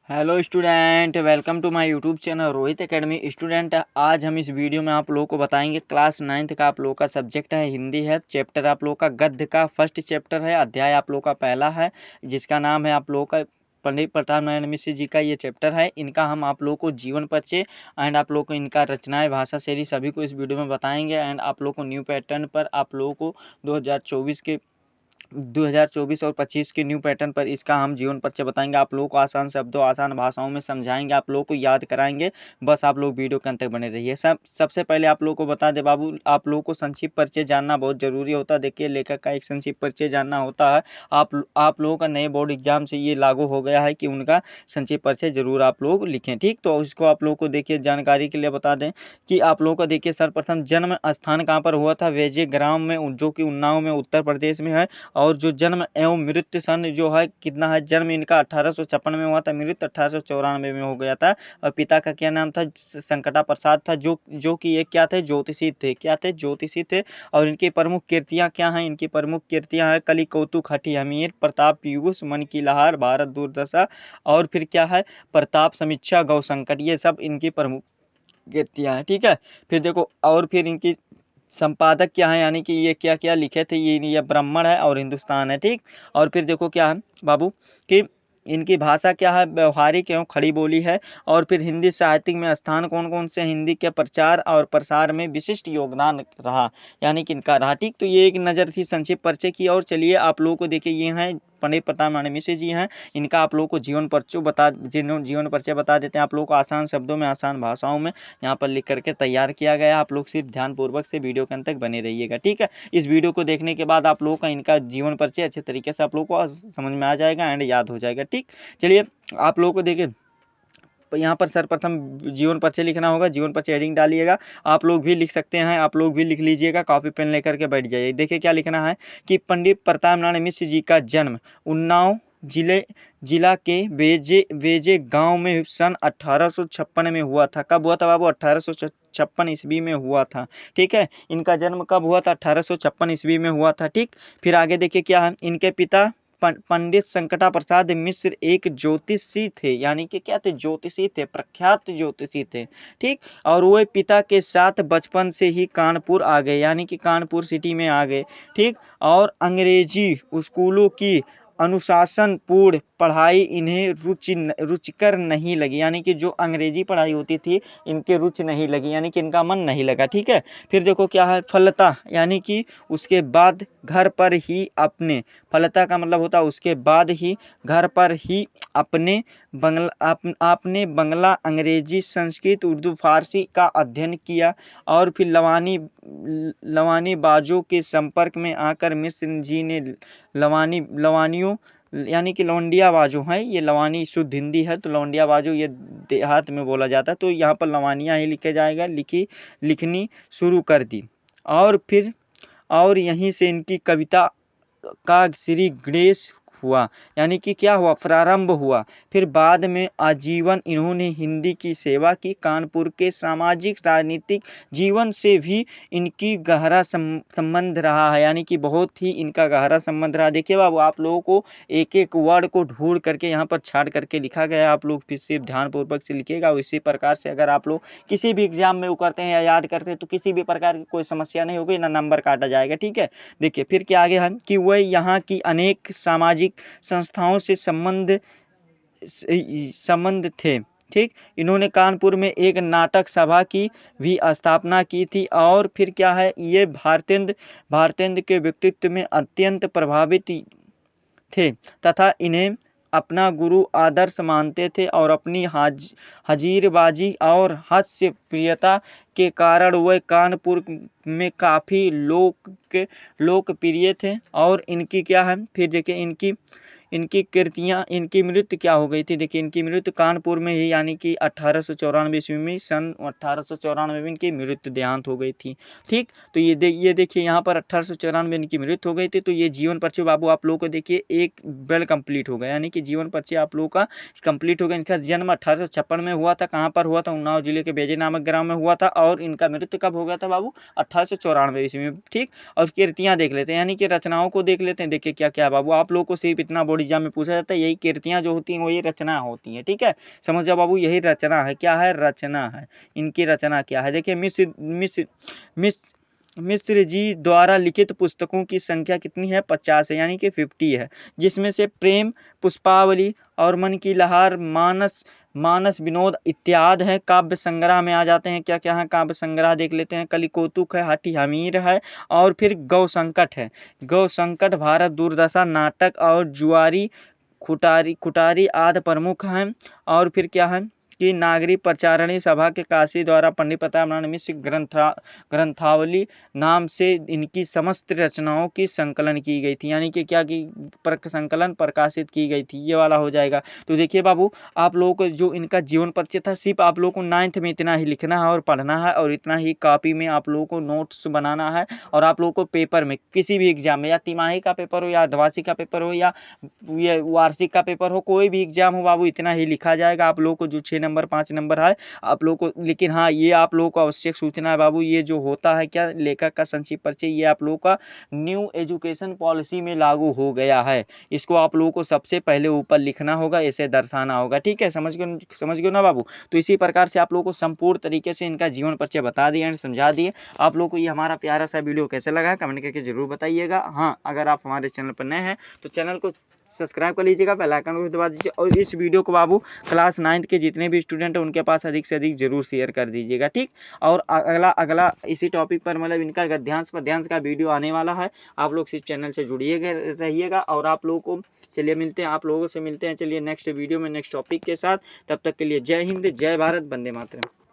Hello student, welcome to my YouTube channel Rohit academy. Student, आज हम इस वीडियो में आप लोगों को बताएंगे क्लास 9th का आप लोगों का सब्जेक्ट है हिंदी है। चैप्टर आप लोगों का गद्य का फर्स्ट चैप्टर है। अध्याय आप लोगों का पहला है जिसका नाम है आप लोगों का पंडित प्रताप नारायण मिश्र जी का ये चैप्टर है। इनका हम आप लोगों को जीवन परिचय एंड आप लोगों को इनका रचनाएं, भाषा शैली सभी को इस वीडियो में बताएंगे। एंड आप लोगों को न्यू पैटर्न पर आप लोगों को 2024 और 25 के न्यू पैटर्न पर इसका हम जीवन परिचय बताएंगे। आप लोगों को आसान शब्दों आसान भाषाओं में समझाएंगे, आप लोगों को याद कराएंगे। बस आप लोग वीडियो के अंत तक बने रहिए। सबसे पहले आप लोगों को बता दे बाबू, आप लोगों को संक्षिप्त परिचय जानना बहुत जरूरी होता है। देखिए, लेखक का एक संक्षिप्त परिचय जानना होता है। आप लोगों का नए बोर्ड एग्जाम से ये लागू हो गया है कि उनका संक्षिप्त परिचय जरूर आप लोग लिखें। ठीक, तो इसको आप लोगों को देखिए जानकारी के लिए बता दें कि आप लोगों को देखिए सर्वप्रथम जन्म स्थान कहाँ पर हुआ था, वेजे ग्राम में, जो कि उन्नाव में उत्तर प्रदेश में है। और जो जन्म एवं मृत्यु सन जो है कितना है, जन्म इनका 1856 में हुआ था, मृत्यु 1894 में हो गया था। और पिता का क्या नाम था, संकटा प्रसाद था, जो कि एक क्या थे, ज्योतिषी थे। क्या थे, ज्योतिषी थे। और इनकी प्रमुख कीर्तियां क्या हैं, इनकी प्रमुख कीर्तियां हैं कली कौतुक हठी हमीर, प्रताप पीयूष, मन की लहार, भारत दूरदशा, और फिर क्या है, प्रताप समीक्षा, गौ संकट। ये सब इनकी प्रमुख कीर्तियां हैं। ठीक है, फिर देखो, और फिर इनकी संपादक क्या है, यानी कि ये क्या क्या लिखे थे, ये ब्राह्मण है और हिंदुस्तान है। ठीक, और फिर देखो क्या है बाबू कि इनकी भाषा क्या है, व्यवहारिक एवं खड़ी बोली है। और फिर हिंदी साहित्यिक में स्थान कौन कौन से, हिंदी के प्रचार और प्रसार में विशिष्ट योगदान रहा, यानी कि इनका रहा। ठीक, तो ये एक नज़र थी संक्षिप्त परिचय की। और चलिए आप लोगों को देखिए, ये हैं पंडित प्रताप नारायण मिश्र जी हैं। इनका आप लोगों को जीवन परिचय बता देते हैं आप लोगों को आसान शब्दों में, आसान भाषाओं में यहाँ पर लिख करके तैयार किया गया। आप लोग सिर्फ ध्यानपूर्वक से वीडियो के अंत तक बने रहिएगा। ठीक है, इस वीडियो को देखने के बाद आप लोगों का इनका जीवन परिचय अच्छे तरीके से आप लोगों को समझ में आ जाएगा एंड याद हो जाएगा। ठीक, चलिए आप लोगों को देखिए, यहाँ पर सर्वप्रथम जीवन परिचय लिखना होगा। जीवन परिचय हेडिंग डालिएगा, आप लोग भी लिख सकते हैं, आप लोग भी लिख लीजिएगा, कॉपी पेन लेकर के बैठ जाइए। देखिए क्या लिखना है कि पंडित प्रताप नारायण मिश्र जी का जन्म उन्नाव जिला के वेजे गांव में सन 1856 में हुआ था। कब हुआ था बाबू, 1856 ईस्वी में हुआ था। ठीक है, इनका जन्म कब हुआ था, 1856 ईस्वी में हुआ था। ठीक, फिर आगे देखिए क्या है, इनके पिता पंडित संकटा प्रसाद मिश्र एक ज्योतिषी थे, यानी कि क्या थे, ज्योतिषी थे, प्रख्यात ज्योतिषी थे। ठीक, और वो पिता के साथ बचपन से ही कानपुर आ गए, यानी कि कानपुर सिटी में आ गए। ठीक, और अंग्रेजी स्कूलों की अनुशासनपूर्ण पढ़ाई इन्हें रुचिकर नहीं लगी, यानी कि जो अंग्रेजी पढ़ाई होती थी इनके रुचि नहीं लगी, यानी कि इनका मन नहीं लगा। ठीक है, फिर देखो क्या है, फलता, यानी कि उसके बाद घर पर ही अपने, फलता का मतलब होता है उसके बाद ही, घर पर ही अपने आपने बंगला, अंग्रेजी, संस्कृत, उर्दू, फारसी का अध्ययन किया। और फिर लवानी बाजों के संपर्क में आकर मिश्र जी ने लवानियों, यानी कि लौंडिया बाजो हैं, ये लवानी शुद्ध हिंदी है तो लौंडिया बाजो ये देहात में बोला जाता है, तो यहाँ पर लवानिया ही लिखा जाएगा, लिखनी शुरू कर दी। और यहीं से इनकी कविता का श्री गणेश हुआ, यानी कि क्या हुआ, प्रारंभ हुआ। फिर बाद में आजीवन इन्होंने हिंदी की सेवा की। कानपुर के सामाजिक राजनीतिक जीवन से भी इनकी गहरा संबंध रहा है, यानी कि बहुत ही इनका गहरा संबंध रहा। देखिए बाबू, आप लोगों को एक एक वर्ड को ढूंढ करके यहाँ पर छाट करके लिखा गया है, आप लोग फिर सिर्फ ध्यानपूर्वक से लिखिएगा। इसी प्रकार से अगर आप लोग किसी भी एग्जाम में वो करते हैं या याद करते हैं तो किसी भी प्रकार की कोई समस्या नहीं होगी, ना नंबर काटा जाएगा। ठीक है, देखिए फिर क्या आगे है कि वह यहाँ की अनेक सामाजिक संस्थाओं से संबंध थे। ठीक, इन्होंने कानपुर में एक नाटक सभा की भी स्थापना की थी। और फिर क्या है, ये भारतेंद्र के व्यक्तित्व में अत्यंत प्रभावित थे तथा इन्हें अपना गुरु आदर्श मानते थे। और अपनी हाजिरबाजी और हास्य प्रियता के कारण वह कानपुर में काफ़ी लोकप्रिय थे। और इनकी क्या है, फिर देखिए इनकी कृतियाँ, इनकी मृत्यु क्या हो गई थी, देखिए इनकी मृत्यु कानपुर में ही, यानी कि 1894 ईस्वी में, सन 1894 में इनकी मृत्यु देहांत हो गई थी। ठीक, तो ये देखिए यहाँ पर 1894 में इनकी मृत्यु हो गई थी। तो ये जीवन परिचय बाबू आप लोगों को देखिए एक वेल कंप्लीट हो गया, यानी कि जीवन परिचय आप लोगों का कंप्लीट हो गया। इनका जन्म 1856 में हुआ था, कहाँ पर हुआ था, उन्नाव जिले के बेजे नामक ग्राम में हुआ था। और इनका मृत्यु कब हो गया था बाबू, 1894 ईस्वी में। ठीक, और कृतियाँ देख लेते हैं, यानी कि रचनाओं को देख लेते हैं। देखिए क्या क्या बाबू, आप लोगों को सिर्फ इतना बोर्ड एग्जाम में पूछा जाता है। यही कृतियाँ जो होती हैं वो ये रचना होती हैं, ठीक है, समझ जाओ बाबू, यही रचना है। क्या है? रचना है। इनकी रचना क्या है? देखिए मिश्र जी द्वारा लिखित पुस्तकों की संख्या कितनी है? 50 है, यानी कि 50 है, जिसमें से प्रेम, पुष्पावली और मन की लहर, मानस विनोद इत्यादि हैं। काव्य संग्रह में आ जाते हैं, क्या क्या है काव्य संग्रह देख लेते हैं। कलिकौतुक है, हाथी हमीर है, और फिर गौ संकट है। गौ संकट, भारत दुर्दशा, नाटक और जुआरी कुटारी आदि प्रमुख हैं। और फिर क्या है कि नागरी प्रचारणी सभा के काशी द्वारा पंडित प्रताप मिश्र ग्रंथावली नाम से इनकी समस्त रचनाओं की संकलन की गई थी, यानी कि क्या की संकलन प्रकाशित की गई थी, ये वाला हो जाएगा। तो देखिए बाबू, आप लोगों को जो इनका जीवन परिचय था, सिर्फ आप लोगों को 9th में इतना ही लिखना है और पढ़ना है, और इतना ही कॉपी में आप लोगों को नोट्स बनाना है। और आप लोगों को पेपर में किसी भी एग्जाम में, या तिमाही का पेपर हो, या अर्धवार्षिक का पेपर हो, या ये वार्षिक का पेपर हो, कोई भी एग्जाम हो बाबू, इतना ही लिखा जाएगा। आप लोगों को जो 6 नंबर 5 नंबर है आप लोगों को, लेकिन हाँ, ये आप लोगों को आवश्यक सूचना है बाबू, ये जो होता है क्या, लेखक का संक्षिप्त परिचय, ये आप लोगों का न्यू एजुकेशन पॉलिसी में लागू हो गया है। इसको आप लोगों को सबसे पहले ऊपर लिखना होगा, ऐसे दर्शाना होगा, ठीक है, समझ गए ना बाबू। तो इसी प्रकार से आप लोगों को संपूर्ण तरीके से इनका जीवन परिचय बता दिए एंड समझा दिए। आप लोगों को ये हमारा प्यारा सा वीडियो कैसे लगा कमेंट करके जरूर बताइएगा। हाँ, अगर आप हमारे चैनल पर नए हैं तो चैनल को सब्सक्राइब कर लीजिएगा, बेल आइकन को दबा दीजिए, और इस वीडियो को बाबू क्लास 9th के जितने भी स्टूडेंट हैं उनके पास अधिक से अधिक जरूर शेयर कर दीजिएगा, ठीक। और अगला इसी टॉपिक पर, मतलब इनका गद्यांश का वीडियो आने वाला है। आप लोग इस चैनल से जुड़िएगा रहिएगा, और आप लोगों को चलिए मिलते हैं, आप लोगों से मिलते हैं चलिए नेक्स्ट वीडियो में नेक्स्ट टॉपिक के साथ। तब तक के लिए जय हिंद, जय भारत, वंदे मातरम।